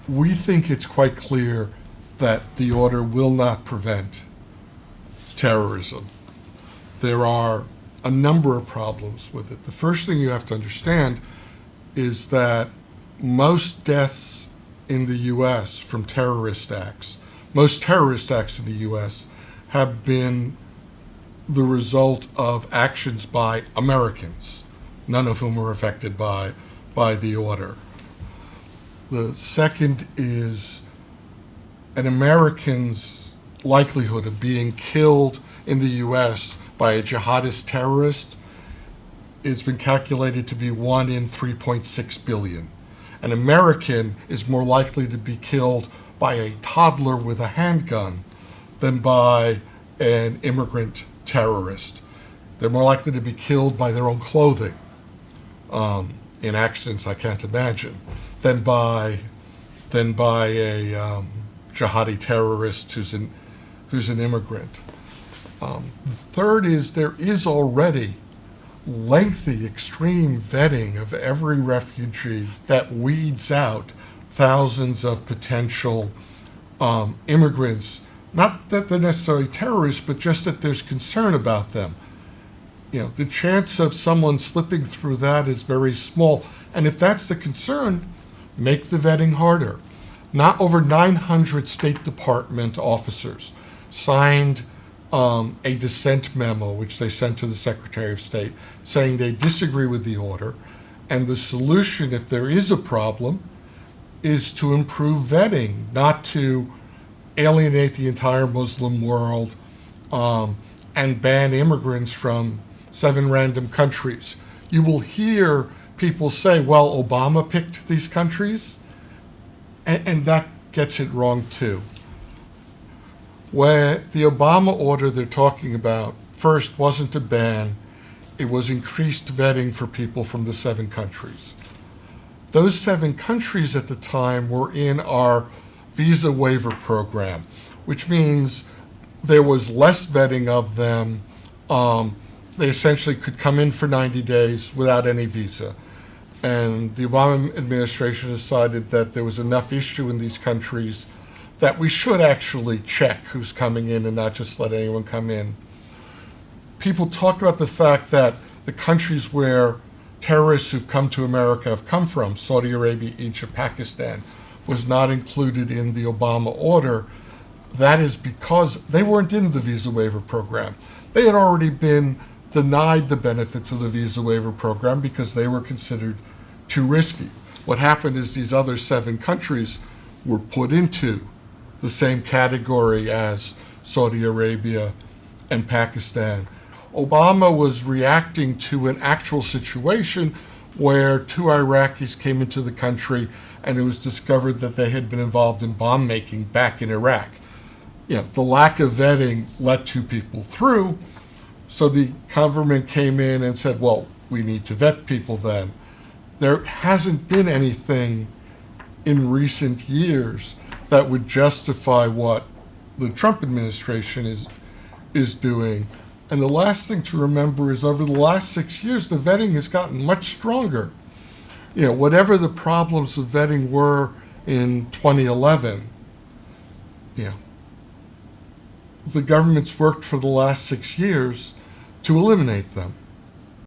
we think it's quite clear that the order will not prevent terrorism. There are a number of problems with it. The first thing you have to understand is that most deaths in the U.S. from terrorist acts, most terrorist acts in the U.S. have been the result of actions by Americans, none of whom were affected by the order. The second is an American's likelihood of being killed in the U.S. by a jihadist terrorist has been calculated to be 1 in 3.6 billion. An American is more likely to be killed by a toddler with a handgun than by an immigrant terrorist. They're more likely to be killed by their own clothing in accidents I can't imagine than by a jihadi terrorist who's an immigrant. The third is there is already lengthy, extreme vetting of every refugee that weeds out thousands of potential immigrants. Not that they're necessarily terrorists, but just that there's concern about them. You know, the chance of someone slipping through that is very small. And if that's the concern, make the vetting harder. Not over 900 State Department officers signed a dissent memo, which they sent to the Secretary of State, saying they disagree with the order. And the solution, if there is a problem, is to improve vetting, not to alienate the entire Muslim world and ban immigrants from 7 random countries. You will hear people say, well, Obama picked these countries, and that gets it wrong too. Where the Obama order they're talking about first wasn't a ban, it was increased vetting for people from the 7 countries. Those 7 countries at the time were in our visa waiver program, which means there was less vetting of them. They essentially could come in for 90 days without any visa. And the Obama administration decided that there was enough issue in these countries that we should actually check who's coming in and not just let anyone come in. People talk about the fact that the countries where terrorists who've come to America have come from, Saudi Arabia, Egypt, Pakistan, was not included in the Obama order. That is because they weren't in the visa waiver program. They had already been denied the benefits of the visa waiver program because they were considered too risky. What happened is these other 7 countries were put into the same category as Saudi Arabia and Pakistan. Obama was reacting to an actual situation where 2 Iraqis came into the country and it was discovered that they had been involved in bomb making back in Iraq. You know, the lack of vetting let 2 people through, so the government came in and said, well, we need to vet people then. There hasn't been anything in recent years that would justify what the Trump administration is doing. And the last thing to remember is over the last 6 years, the vetting has gotten much stronger. You know, whatever the problems with vetting were in 2011, you know, the government's worked for the last 6 years to eliminate them.